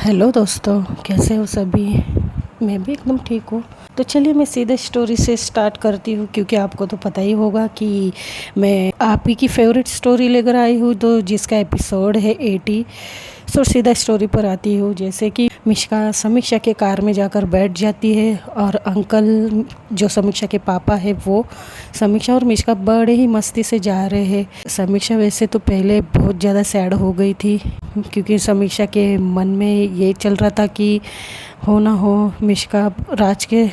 Hello दोस्तों, कैसे हो सभी। मैं भी एकदम ठीक हूँ। तो चलिए मैं सीधे स्टोरी से स्टार्ट करती हूँ, क्योंकि आपको तो पता ही होगा कि मैं आप ही की फेवरेट स्टोरी लेकर आई हूँ, तो जिसका एपिसोड है 80। सो सीधा स्टोरी पर आती हूँ। जैसे कि मिष्का समीक्षा के कार में जाकर बैठ जाती है और अंकल जो समीक्षा के पापा है वो समीक्षा और मिष्का बड़े ही मस्ती से जा रहे हैं। समीक्षा वैसे तो पहले बहुत ज़्यादा सैड हो गई थी, क्योंकि समीक्षा के मन में ये चल रहा था कि हो ना हो मिष्का राज के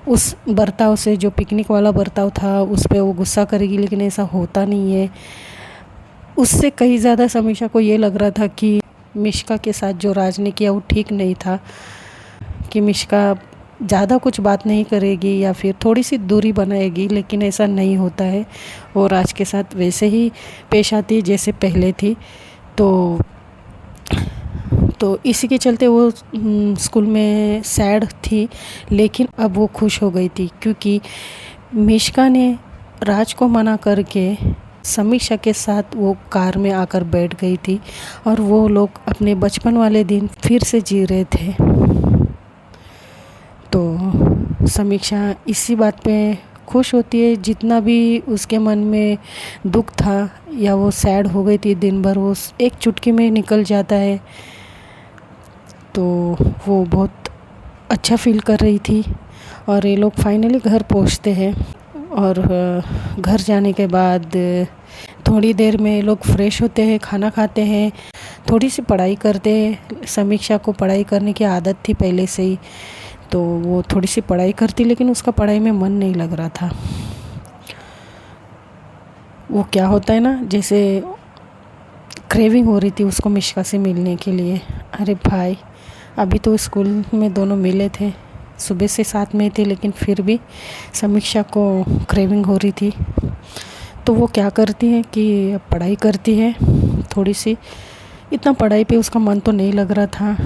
उस बर्ताव से, जो पिकनिक वाला बर्ताव था, उस पर वो गुस्सा करेगी, लेकिन ऐसा होता नहीं है। उससे कहीं ज़्यादा समीक्षा को ये लग रहा था कि मिष्का के साथ जो राज ने किया वो ठीक नहीं था, कि मिष्का ज़्यादा कुछ बात नहीं करेगी या फिर थोड़ी सी दूरी बनाएगी, लेकिन ऐसा नहीं होता है। वो राज के साथ वैसे ही पेश आती है जैसे पहले थी। तो इसी के चलते वो स्कूल में सैड थी, लेकिन अब वो खुश हो गई थी, क्योंकि मिष्का ने राज को मना करके समीक्षा के साथ वो कार में आकर बैठ गई थी और वो लोग अपने बचपन वाले दिन फिर से जी रहे थे। तो समीक्षा इसी बात पे खुश होती है। जितना भी उसके मन में दुख था या वो सैड हो गई थी दिन भर, वो एक चुटकी में निकल जाता है। तो वो बहुत अच्छा फील कर रही थी। और ये लोग फाइनली घर पहुंचते हैं। और घर जाने के बाद थोड़ी देर में लोग फ्रेश होते हैं, खाना खाते हैं, थोड़ी सी पढ़ाई करते हैं। समीक्षा को पढ़ाई करने की आदत थी पहले से ही, तो वो थोड़ी सी पढ़ाई करती, लेकिन उसका पढ़ाई में मन नहीं लग रहा था। वो क्या होता है ना, जैसे क्रेविंग हो रही थी उसको मिष्का से मिलने के लिए। अरे भाई, अभी तो स्कूल में दोनों मिले थे, सुबह से साथ में थे, लेकिन फिर भी समीक्षा को क्रेविंग हो रही थी। तो वो क्या करती है कि पढ़ाई करती है थोड़ी सी। इतना पढ़ाई पे उसका मन तो नहीं लग रहा था,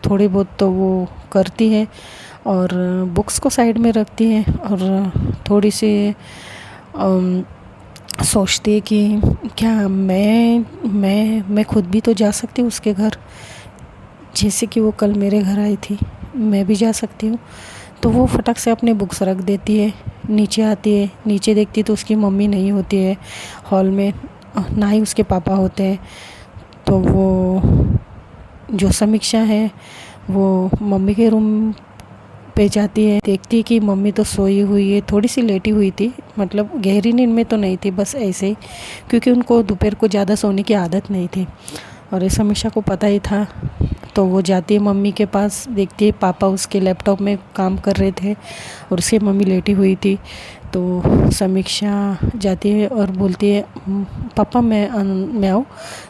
थोड़ी बहुत तो वो करती है और बुक्स को साइड में रखती है और थोड़ी सी सोचती है कि क्या मैं खुद भी तो जा सकती हूँ उसके घर, जैसे कि वो कल मेरे घर आई थी, मैं भी जा सकती हूँ। तो वो फटक से अपने बुक्स रख देती है, नीचे आती है, नीचे देखती तो उसकी मम्मी नहीं होती है हॉल में, ना ही उसके पापा होते हैं। तो वो जो समीक्षा है वो मम्मी के रूम पे जाती है, देखती है कि मम्मी तो सोई हुई है, थोड़ी सी लेटी हुई थी, मतलब गहरी नींद में तो नहीं थी, बस ऐसे ही, क्योंकि उनको दोपहर को ज़्यादा सोने की आदत नहीं थी और ये समीक्षा को पता ही था। तो वो जाती है मम्मी के पास, देखती है पापा उसके लैपटॉप में काम कर रहे थे और उसकी मम्मी लेटी हुई थी। तो समीक्षा जाती है और बोलती है, पापा मैं आऊँ।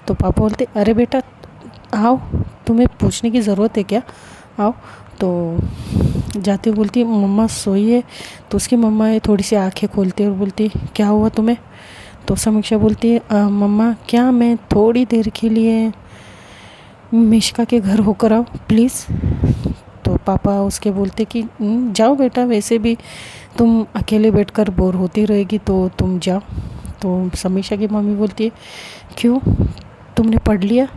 तो पापा बोलते, अरे बेटा आओ, तुम्हें पूछने की ज़रूरत है क्या, आओ। तो जाती हुई बोलती है, मम्मा सोई है। तो उसकी मम्मा थोड़ी सी आंखें खोलती है और बोलती, क्या हुआ तुम्हें। तो समीक्षा बोलती है, मम्मा क्या मैं थोड़ी देर के लिए मिष्का के घर होकर आऊँ प्लीज़। तो पापा उसके बोलते कि जाओ बेटा, वैसे भी तुम अकेले बैठकर बोर होती रहेगी, तो तुम जाओ। तो समीक्षा की मम्मी बोलती है, क्यों, तुमने पढ़ लिया।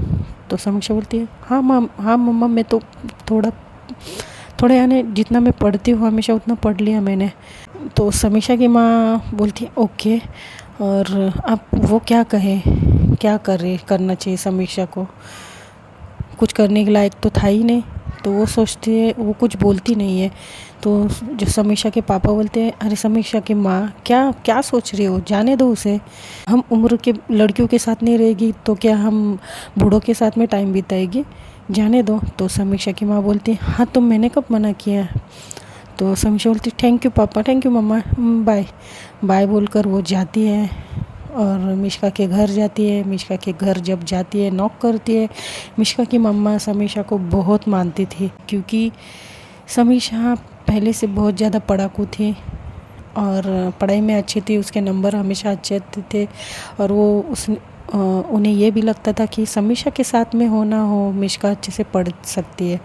तो समीक्षा बोलती है, हाँ मम्मा, मैं तो थोड़ा थोड़ा यानी जितना मैं पढ़ती हूँ हमेशा उतना पढ़ लिया मैंने। तो समीक्षा की माँ बोलती है, ओके। और अब वो क्या कहे, क्या करना चाहिए समीक्षा को, कुछ करने के लायक तो था ही नहीं। तो वो सोचती है, वो कुछ बोलती नहीं है। तो जो समीक्षा के पापा बोलते हैं, अरे समीक्षा की माँ, क्या क्या सोच रही हो, जाने दो उसे, हम उम्र के लड़कियों के साथ नहीं रहेगी तो क्या हम बूढ़ों के साथ में टाइम बिताएगी, जाने दो। तो समीक्षा की माँ बोलती है, हाँ तो मैंने कब मना किया। तो समीक्षा बोलती, thank you papa, thank you mamma, bye bye बोलकर वो जाती है और मिष्का के घर जाती है। मिष्का के घर जब जाती है, नॉक करती है। मिष्का की मम्मा समीक्षा को बहुत मानती थी, क्योंकि समीक्षा पहले से बहुत ज़्यादा पढ़ाकू थी और पढ़ाई में अच्छी थी, उसके नंबर हमेशा अच्छे थे। और वो उन्हें ये भी लगता था कि समीक्षा के साथ में हो ना हो, मिष्का अच्छे से पढ़ सकती है।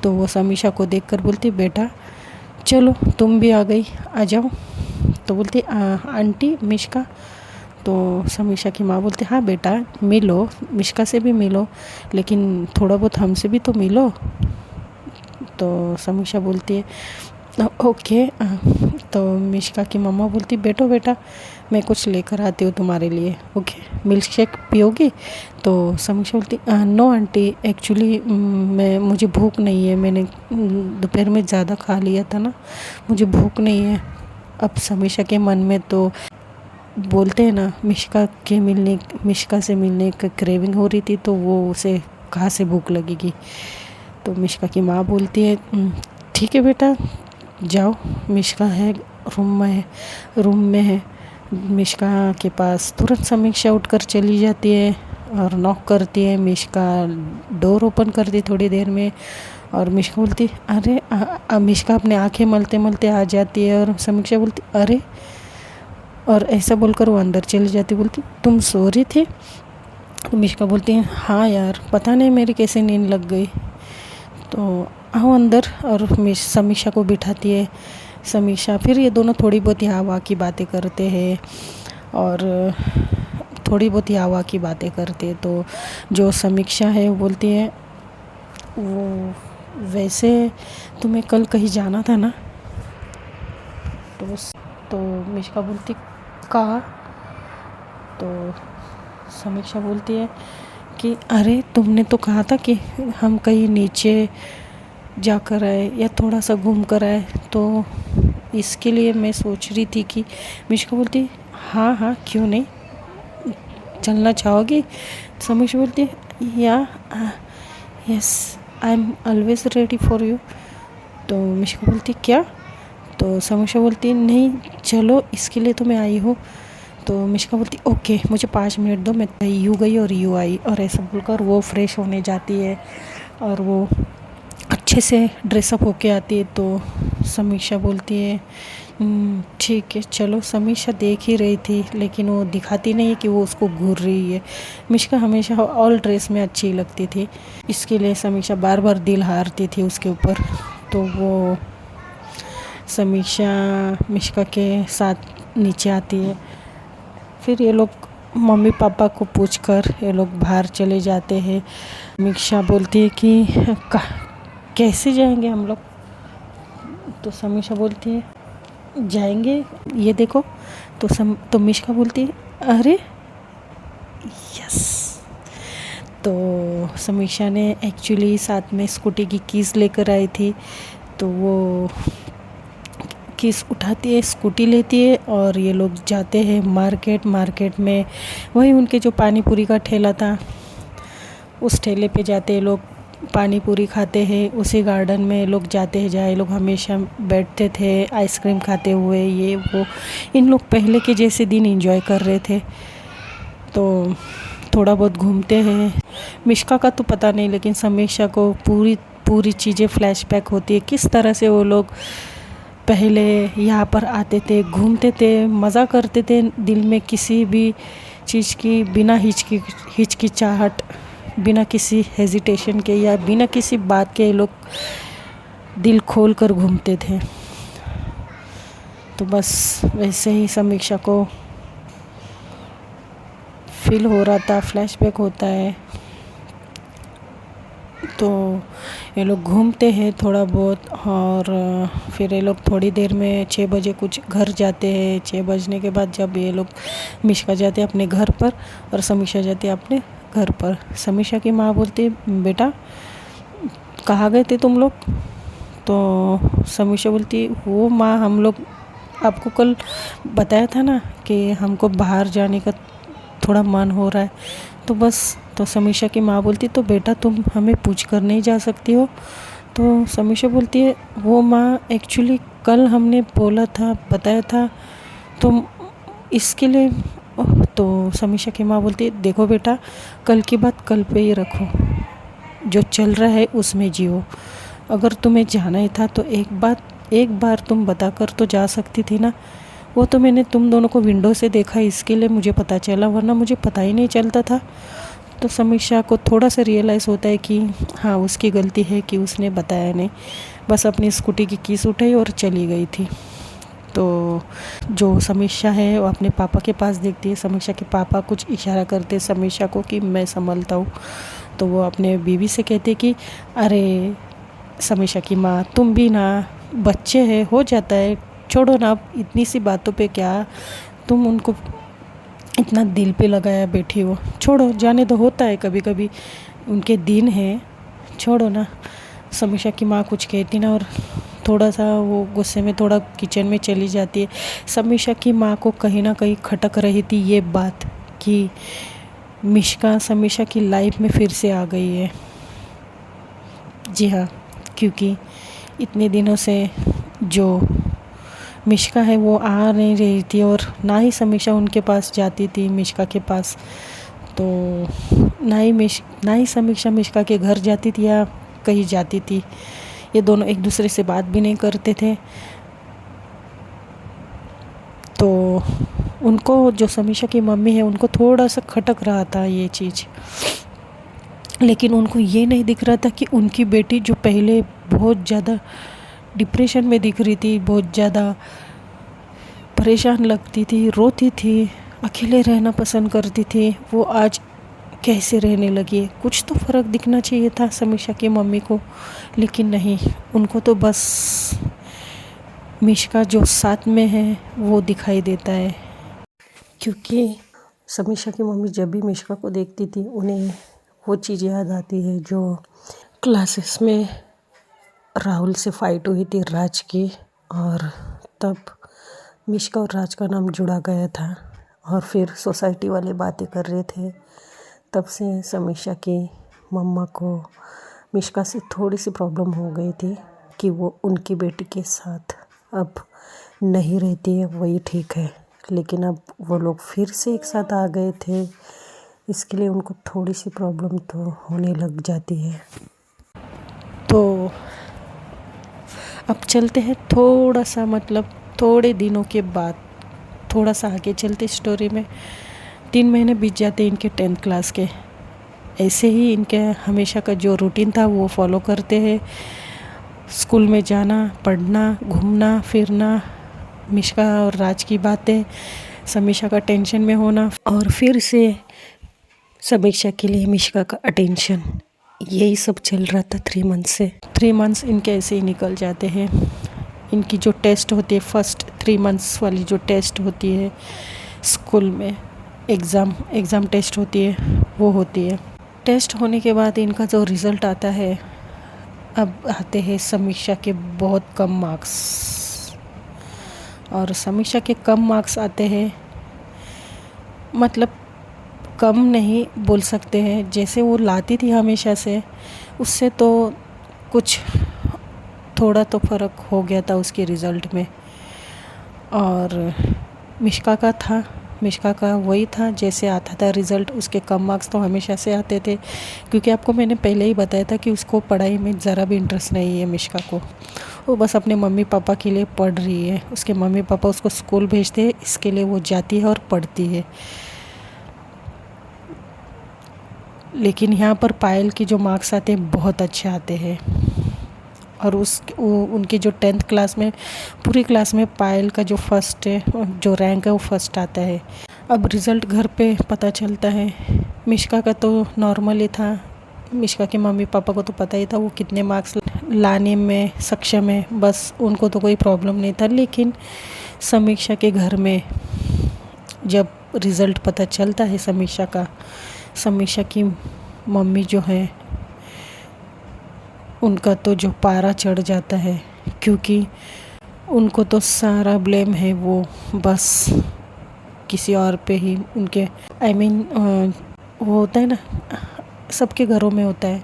तो वो समीक्षा को देखकर बोलती, बेटा चलो तुम भी आ गई, आ जाओ। तो बोलती, आंटी मिष्का। तो समीक्षा की माँ बोलती हाँ बेटा मिलो, मिष्का से भी मिलो, लेकिन थोड़ा बहुत हमसे भी तो मिलो। तो समीक्षा बोलती है ओके। तो मिष्का की मम्मा बोलती बैठो बेटा, मैं कुछ लेकर आती हूँ तुम्हारे लिए, ओके मिल्क शेक पियोगी? तो समीक्षा बोलती नो आंटी, एक्चुअली मुझे भूख नहीं है, मैंने दोपहर में ज़्यादा खा लिया था ना, मुझे भूख नहीं है। अब समीक्षा के मन में तो बोलते हैं ना, मिष्का से मिलने का क्रेविंग हो रही थी, तो वो उसे कहाँ से भूख लगेगी। तो मिष्का की माँ बोलती है ठीक है बेटा जाओ, मिष्का है रूम में है। मिष्का के पास तुरंत समीक्षा उठकर चली जाती है और नॉक करती है। मिष्का डोर ओपन करती थोड़ी देर में, और मिष्का बोलती अरे मिष्का अपने आंखें मलते मलते आ जाती है, और समीक्षा बोलती अरे, और ऐसा बोलकर वो अंदर चली जाती, बोलती तुम सो रही थी? तो मिष्का बोलती है हाँ यार, पता नहीं मेरी कैसे नींद लग गई। तो आओ अंदर, और समीक्षा को बिठाती है। समीक्षा फिर ये दोनों थोड़ी बहुत यहाँ वहाँ की बातें करते हैं, और थोड़ी बहुत यहाँ वहाँ की बातें करते हैं। तो जो समीक्षा है वो बोलती है वो वैसे तुम्हें कल कहीं जाना था ना? तो मिष्का बोलती कहाँ? तो समीक्षा बोलती है कि अरे तुमने तो कहा था कि हम कहीं नीचे जाकर आए या थोड़ा सा घूम कर आए, तो इसके लिए मैं सोच रही थी कि। मिष्का बोलती हाँ हाँ क्यों नहीं, चलना चाहोगी? समीक्षा बोलती है या yes I am always ready for you. तो मिष्का बोलती क्या? तो समीक्षा बोलती नहीं चलो, इसके लिए तो मैं आई हूँ। तो मिष्का बोलती ओके मुझे 5 मिनट दो, मैं यूँ गई और यूँ आई, और ऐसा बोलकर वो फ्रेश होने जाती है और वो अच्छे से ड्रेसअप होके आती है। तो समीक्षा बोलती है ठीक है चलो। समीक्षा देख ही रही थी, लेकिन वो दिखाती नहीं है कि वो उसको घूर रही है। मिष्का हमेशा ऑल ड्रेस में अच्छी लगती थी, इसके लिए समीक्षा बार बार दिल हारती थी उसके ऊपर। तो वो समीक्षा मिष्का के साथ नीचे आती है। फिर ये लोग मम्मी पापा को पूछकर ये लोग बाहर चले जाते हैं। समीक्षा बोलती है कि कैसे जाएंगे हम लोग? तो समीक्षा बोलती है जाएंगे ये देखो। तो मिष्का बोलती है अरे यस। तो समीक्षा ने एक्चुअली साथ में स्कूटी की कीज़ लेकर आई थी, तो वो कीज़ उठाती है, स्कूटी लेती है, और ये लोग जाते हैं मार्केट में। वही उनके जो पानी पूरी का ठेला था, उस ठेले पे जाते हैं लोग, पानी पूरी खाते हैं। उसी गार्डन में लोग जाते हैं जहाँ ये लोग हमेशा बैठते थे आइसक्रीम खाते हुए, ये वो। इन लोग पहले के जैसे दिन एंजॉय कर रहे थे। तो थोड़ा बहुत घूमते हैं। मिष्का का तो पता नहीं, लेकिन समीक्षा को पूरी चीज़ें फ्लैशबैक होती है, किस तरह से वो लोग पहले यहाँ पर आते थे, घूमते थे, मज़ा करते थे, दिल में किसी भी चीज़ की बिना हिचकिचाहट, बिना किसी हेजिटेशन के या बिना किसी बात के लोग दिल खोल कर घूमते थे। तो बस वैसे ही समीक्षा को फील हो रहा था, फ्लैशबैक होता है। तो ये लोग घूमते हैं थोड़ा बहुत, और फिर ये लोग थोड़ी देर में 6 बजे कुछ घर जाते हैं। 6 बजने के बाद जब ये लोग मिष्का जाते हैं अपने घर पर और समीक्षा जाती है अपने घर पर। समीक्षा की माँ बोलती है बेटा कहाँ गए थे तुम लोग? तो समीक्षा बोलती वो माँ हम लोग आपको कल बताया था ना कि हमको बाहर जाने का थोड़ा मन हो रहा है, तो बस। तो समीक्षा की माँ बोलती तो बेटा तुम हमें पूछ कर नहीं जा सकती हो? तो समीक्षा बोलती है वो माँ एक्चुअली कल हमने बोला था, बताया था, तो इसके लिए। तो समीक्षा की माँ बोलती है देखो बेटा कल की बात कल पे ही रखो, जो चल रहा है उसमें जियो। अगर तुम्हें जाना ही था तो एक बार तुम बताकर तो जा सकती थी ना। वो तो मैंने तुम दोनों को विंडो से देखा, इसके लिए मुझे पता चला, वरना मुझे पता ही नहीं चलता था। तो समीक्षा को थोड़ा सा रियलाइज़ होता है कि हाँ उसकी गलती है कि उसने बताया नहीं, बस अपनी स्कूटी की कीस उठाई और चली गई थी। तो जो समीक्षा है वो अपने पापा के पास देखती है। समीक्षा के पापा कुछ इशारा करते समीक्षा को कि मैं संभलता हूँ। तो वो अपने बीवी से कहती कि अरे समीक्षा की माँ, तुम भी ना बच्चे हैं, हो जाता है, छोड़ो ना, अब इतनी सी बातों पे क्या तुम उनको इतना दिल पे लगाया बैठी हो, छोड़ो, जाने दो, होता है कभी कभी, उनके दिन है, छोड़ो ना। समीक्षा की माँ कुछ कहती ना और थोड़ा सा वो गुस्से में थोड़ा किचन में चली जाती है। समीक्षा की माँ को कहीं ना कहीं खटक रही थी ये बात कि मिष्का समीक्षा की लाइफ में फिर से आ गई है। जी हाँ, क्योंकि इतने दिनों से जो मिष्का है वो आ नहीं रही थी और ना ही समीक्षा उनके पास जाती थी, मिष्का के पास। तो ना ही समीक्षा मिष्का के घर जाती थी या कहीं जाती थी। ये दोनों एक दूसरे से बात भी नहीं करते थे। तो उनको, जो समीक्षा की मम्मी है, उनको थोड़ा सा खटक रहा था ये चीज़, लेकिन उनको ये नहीं दिख रहा था कि उनकी बेटी जो पहले बहुत ज़्यादा डिप्रेशन में दिख रही थी, बहुत ज़्यादा परेशान लगती थी, रोती थी, अकेले रहना पसंद करती थी, वो आज कैसे रहने लगी है। कुछ तो फ़र्क दिखना चाहिए था समीक्षा की मम्मी को, लेकिन नहीं, उनको तो बस मिष्का जो साथ में है वो दिखाई देता है। क्योंकि समीक्षा की मम्मी जब भी मिष्का को देखती थी उन्हें वो चीज़ याद आती है जो क्लासेस में राहुल से फाइट हुई थी राज की, और तब मिष्का और राज का नाम जुड़ा गया था और फिर सोसाइटी वाले बातें कर रहे थे। तब से समीक्षा की मम्मा को मिष्का से थोड़ी सी प्रॉब्लम हो गई थी कि वो उनकी बेटी के साथ अब नहीं रहती है, वही ठीक है, लेकिन अब वो लोग फिर से एक साथ आ गए थे, इसके लिए उनको थोड़ी सी प्रॉब्लम तो होने लग जाती है। तो अब चलते हैं थोड़ा सा, मतलब थोड़े दिनों के बाद थोड़ा सा आगे चलते स्टोरी में। 3 महीने बीत जाते इनके 10th क्लास के। ऐसे ही इनके हमेशा का जो रूटीन था वो फॉलो करते हैं। स्कूल में जाना, पढ़ना, घूमना फिरना, मिष्का और राज की बातें, समीक्षा का टेंशन में होना, और फिर से समीक्षा के लिए मिष्का का अटेंशन, यही सब चल रहा था 3 मंथ से। 3 मंथ्स इनके ऐसे ही निकल जाते हैं। इनकी जो टेस्ट होती है, फर्स्ट 3 मंथ्स वाली जो टेस्ट होती है स्कूल में, एग्ज़ाम टेस्ट होती है, वो होती है। टेस्ट होने के बाद इनका जो रिज़ल्ट आता है, अब आते हैं समीक्षा के बहुत कम मार्क्स, और समीक्षा के कम मार्क्स आते हैं, मतलब कम नहीं बोल सकते हैं, जैसे वो लाती थी हमेशा से, उससे तो कुछ थोड़ा तो फ़र्क हो गया था उसके रिज़ल्ट में। और मिष्का का वही था, जैसे आता था रिज़ल्ट, उसके कम मार्क्स तो हमेशा से आते थे, क्योंकि आपको मैंने पहले ही बताया था कि उसको पढ़ाई में ज़रा भी इंटरेस्ट नहीं है मिष्का को। वो बस अपने मम्मी पापा के लिए पढ़ रही है, उसके मम्मी पापा उसको स्कूल भेजते हैं, इसके लिए वो जाती है और पढ़ती है। लेकिन यहाँ पर पायल के जो मार्क्स आते हैं बहुत अच्छे आते हैं, और उनके जो 10th क्लास में, पूरी क्लास में पायल का जो फर्स्ट है, जो रैंक है वो फर्स्ट आता है। अब रिज़ल्ट घर पे पता चलता है। मिष्का का तो नॉर्मल ही था, मिष्का के मम्मी पापा को तो पता ही था वो कितने मार्क्स लाने में सक्षम है, बस उनको तो कोई प्रॉब्लम नहीं था। लेकिन समीक्षा के घर में जब रिज़ल्ट पता चलता है समीक्षा की मम्मी जो है, उनका तो जो पारा चढ़ जाता है, क्योंकि उनको तो सारा ब्लेम है वो बस किसी और पे ही, उनके वो होता है ना, सबके घरों में होता है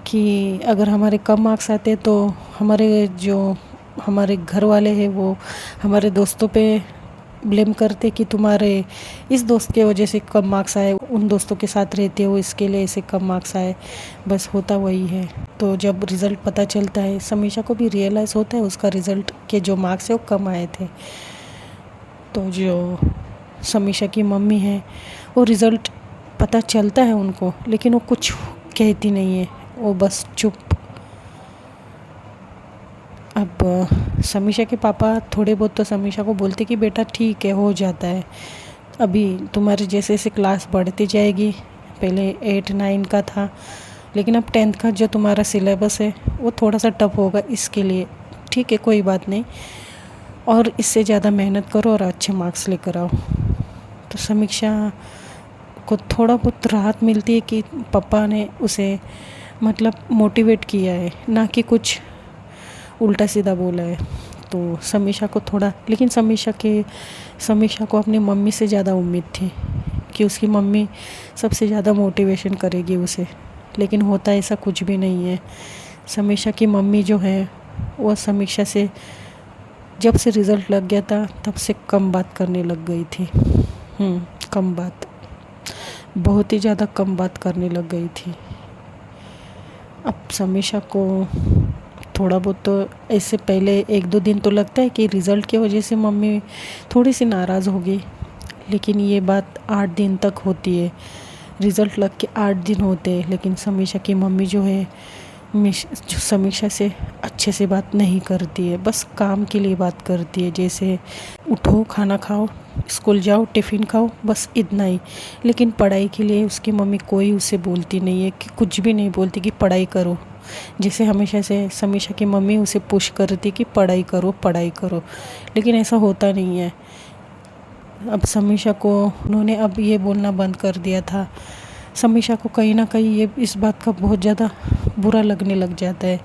कि अगर हमारे कम मार्क्स आते हैं तो हमारे घर वाले हैं वो हमारे दोस्तों पे ब्लेम करते कि तुम्हारे इस दोस्त के वजह से कम मार्क्स आए, उन दोस्तों के साथ रहते हो इसके लिए ऐसे कम मार्क्स आए, बस होता वही है। तो जब रिज़ल्ट पता चलता है, समीक्षा को भी रियलाइज़ होता है उसका रिज़ल्ट के जो मार्क्स है वो कम आए थे। तो जो समीक्षा की मम्मी है, वो रिज़ल्ट पता चलता है उनको, लेकिन वो कुछ कहती नहीं है, वो बस चुप। अब समीक्षा के पापा थोड़े बहुत तो समीक्षा को बोलते कि बेटा ठीक है, हो जाता है, अभी तुम्हारे जैसे जैसे क्लास बढ़ती जाएगी, पहले 8-9 का था, लेकिन अब 10th का जो तुम्हारा सिलेबस है वो थोड़ा सा टफ होगा, इसके लिए ठीक है, कोई बात नहीं, और इससे ज़्यादा मेहनत करो और अच्छे मार्क्स लेकर आओ। तो समीक्षा को थोड़ा बहुत राहत मिलती है कि पापा ने उसे मतलब मोटिवेट किया है, ना कि कुछ उल्टा सीधा बोला है। तो समीक्षा को थोड़ा, लेकिन समीक्षा को अपनी मम्मी से ज़्यादा उम्मीद थी कि उसकी मम्मी सबसे ज़्यादा मोटिवेशन करेगी उसे, लेकिन होता ऐसा कुछ भी नहीं है। समीक्षा की मम्मी जो है वो समीक्षा से जब से रिज़ल्ट लग गया था तब से कम बात करने लग गई थी। कम बात, बहुत ही ज़्यादा कम बात करने लग गई थी। अब समीक्षा को थोड़ा बहुत तो ऐसे पहले 1-2 दिन तो लगता है कि रिज़ल्ट की वजह से मम्मी थोड़ी सी नाराज़ होगी, लेकिन ये बात 8 दिन तक होती है। रिज़ल्ट लग के 8 दिन होते हैं, लेकिन समीक्षा की मम्मी जो है जो समीक्षा से अच्छे से बात नहीं करती है, बस काम के लिए बात करती है, जैसे उठो, खाना खाओ, स्कूल जाओ, टिफ़िन खाओ, बस इतना ही। लेकिन पढ़ाई के लिए उसकी मम्मी कोई उसे बोलती नहीं है, कि कुछ भी नहीं बोलती कि पढ़ाई करो, जैसे हमेशा से समीक्षा की मम्मी उसे पुश करती कि पढ़ाई करो पढ़ाई करो, लेकिन ऐसा होता नहीं है। अब समीक्षा को उन्होंने अब ये बोलना बंद कर दिया था। समीक्षा को कहीं ना कहीं ये इस बात का बहुत ज़्यादा बुरा लगने लग जाता है।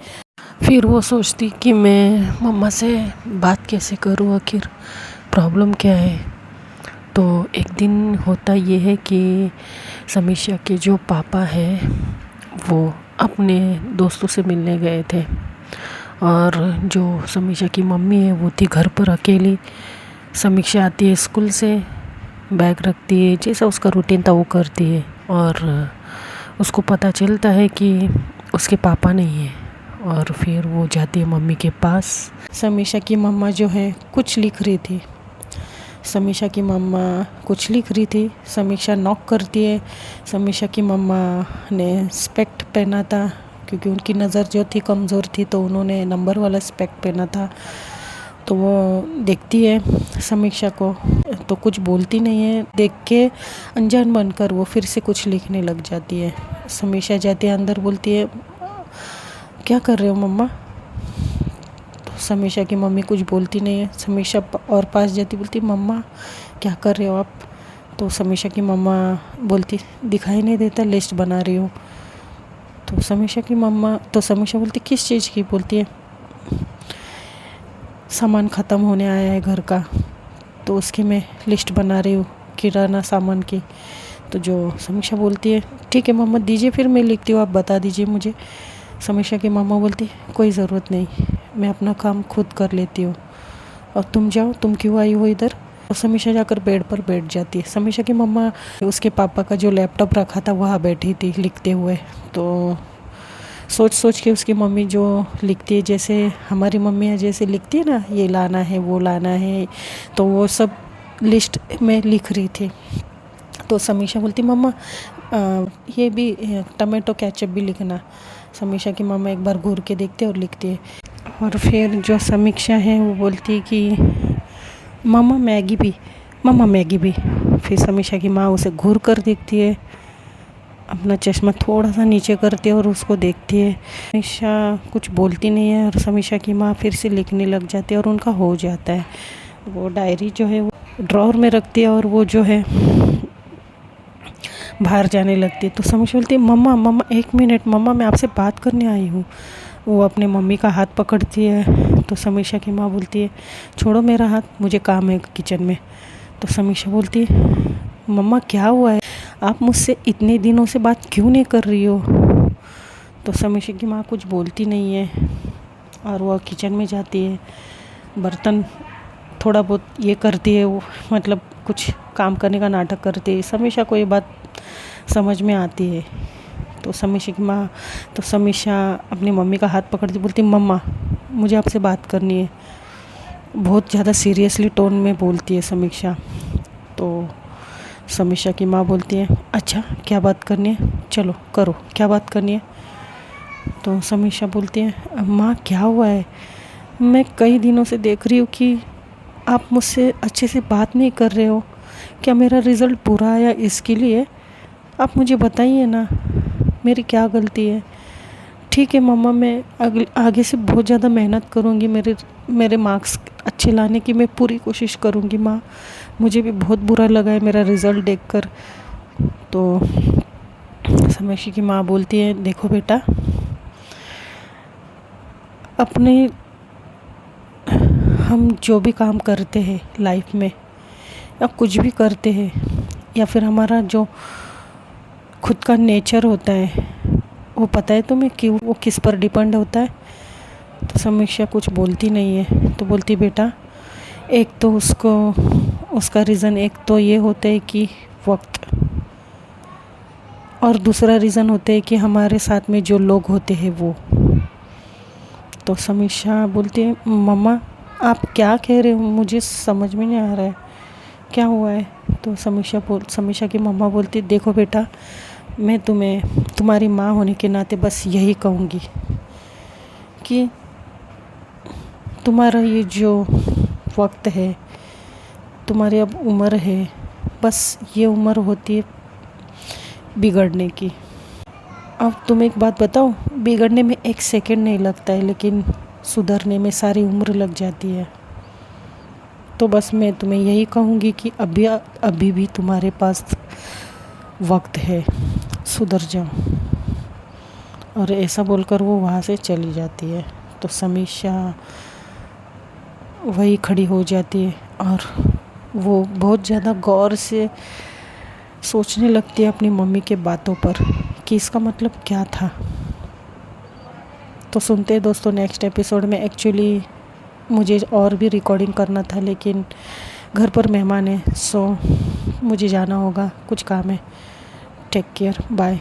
फिर वो सोचती कि मैं मम्मा से बात कैसे करूँ, आखिर प्रॉब्लम क्या है। तो एक दिन होता ये है कि समीक्षा के जो पापा हैं वो अपने दोस्तों से मिलने गए थे, और जो समीक्षा की मम्मी है वो थी घर पर अकेली। समीक्षा आती है स्कूल से, बैग रखती है, जैसा उसका रूटीन था वो करती है, और उसको पता चलता है कि उसके पापा नहीं है, और फिर वो जाती है मम्मी के पास। समीक्षा की मम्मा जो है कुछ लिख रही थी, समीक्षा की मम्मा कुछ लिख रही थी। समीक्षा नॉक करती है। समीक्षा की मम्मा ने स्पेक्ट पहना था, क्योंकि उनकी नज़र जो थी कमज़ोर थी, तो उन्होंने नंबर वाला स्पेक्ट पहना था। तो वो देखती है समीक्षा को, तो कुछ बोलती नहीं है, देख के अनजान बनकर वो फिर से कुछ लिखने लग जाती है। समीक्षा जाती है अंदर, बोलती है क्या कर रहे हो मम्मा। तो समीक्षा की मम्मी कुछ बोलती नहीं है। समीक्षा और पास जाती, बोलती मम्मा क्या कर रहे हो आप। तो समीक्षा की मम्मा बोलती दिखाई नहीं देता, लिस्ट बना रही हूँ। तो समीक्षा बोलती किस चीज़ की। बोलती है सामान ख़त्म होने आया है घर का, तो उसकी मैं लिस्ट बना रही हूँ, किराना सामान की। तो जो समीक्षा बोलती है ठीक है मम्मा दीजिए, फिर मैं लिखती हूँ, आप बता दीजिए मुझे। समीक्षा की मम्मा बोलती कोई ज़रूरत नहीं, मैं अपना काम खुद कर लेती हूँ, और तुम जाओ, तुम क्यों आई हो इधर। और समीक्षा जाकर बेड पर बैठ जाती है। समीक्षा की मम्मा उसके पापा का जो लैपटॉप रखा था वहाँ बैठी थी लिखते हुए। तो सोच के उसकी मम्मी जो लिखती है, जैसे हमारी मम्मियाँ जैसे लिखती है ना, ये लाना है वो लाना है, तो वो सब लिस्ट में लिख रही थी। तो समीक्षा बोलती मम्मा ये भी टमाटो केचप भी लिखना। समीक्षा की मम्मा एक बार घूर के देखती है और लिखती है। और फिर जो समीक्षा है वो बोलती है कि मम्मा मैगी भी। फिर समीक्षा की माँ उसे घूर कर देखती है, अपना चश्मा थोड़ा सा नीचे करती है और उसको देखती है। समीक्षा कुछ बोलती नहीं है, और समीक्षा की माँ फिर से लिखने लग जाती है और उनका हो जाता है। वो डायरी जो है वो ड्रॉअर में रखती है, और वो जो है बाहर जाने लगती है। तो समीक्षा बोलती है मम्मा 1 मिनट मम्मा, मैं आपसे बात करने आई हूँ। वो अपने मम्मी का हाथ पकड़ती है। तो समीक्षा की माँ बोलती है छोड़ो मेरा हाथ, मुझे काम है किचन में। तो समीक्षा बोलती है मम्मा क्या हुआ है, आप मुझसे इतने दिनों से बात क्यों नहीं कर रही हो। तो समीक्षा की माँ कुछ बोलती नहीं है, और वो किचन में जाती है, बर्तन थोड़ा बहुत ये करती है, वो मतलब कुछ काम करने का नाटक करती है। समीक्षा को ये बात समझ में आती है। तो समीक्षा अपनी मम्मी का हाथ पकड़ती बोलती मम्मा मुझे आपसे बात करनी है। बहुत ज़्यादा सीरियसली टोन में बोलती है समीक्षा। तो समीक्षा की माँ बोलती है अच्छा क्या बात करनी है, चलो करो, क्या बात करनी है। तो समीक्षा बोलती है माँ क्या हुआ है, मैं कई दिनों से देख रही हूँ कि आप मुझसे अच्छे से बात नहीं कर रहे हो। क्या मेरा रिज़ल्ट बुरा आया इसके लिए? आप मुझे बताइए ना, मेरी क्या गलती है? ठीक है मम्मा, मैं आगे से बहुत ज़्यादा मेहनत करूँगी, मेरे मार्क्स अच्छे लाने की मैं पूरी कोशिश करूँगी माँ। मुझे भी बहुत बुरा लगा है मेरा रिज़ल्ट देखकर। तो समैशी की माँ बोलती है, देखो बेटा, अपने हम जो भी काम करते हैं लाइफ में या कुछ भी करते हैं, या फिर हमारा जो खुद का नेचर होता है, वो पता है तुम्हें कि वो किस पर डिपेंड होता है? तो समीक्षा कुछ बोलती नहीं है। तो बोलती, बेटा, एक तो उसका रीज़न एक तो ये होता है कि वक्त, और दूसरा रीज़न होता है कि हमारे साथ में जो लोग होते हैं वो। तो समीक्षा बोलती है, मम्मा आप क्या कह रहे हो? मुझे समझ में नहीं आ रहा है, क्या हुआ है? तो समीक्षा की मम्मा बोलती, देखो बेटा, मैं तुम्हें तुम्हारी माँ होने के नाते बस यही कहूँगी कि तुम्हारा ये जो वक्त है, तुम्हारी अब उम्र है, बस ये उम्र होती है बिगड़ने की। अब तुम एक बात बताओ, बिगड़ने में 1 सेकंड नहीं लगता है, लेकिन सुधरने में सारी उम्र लग जाती है। तो बस मैं तुम्हें यही कहूँगी कि अभी भी तुम्हारे पास वक्त है, सुधर जाओ। और ऐसा बोलकर वो वहाँ से चली जाती है। तो समीक्षा वही खड़ी हो जाती है और वो बहुत ज़्यादा गौर से सोचने लगती है अपनी मम्मी के बातों पर कि इसका मतलब क्या था। तो सुनते हैं दोस्तों नेक्स्ट एपिसोड में। एक्चुअली मुझे और भी रिकॉर्डिंग करना था, लेकिन घर पर मेहमान है, सो मुझे जाना होगा, कुछ काम है। Take care, bye.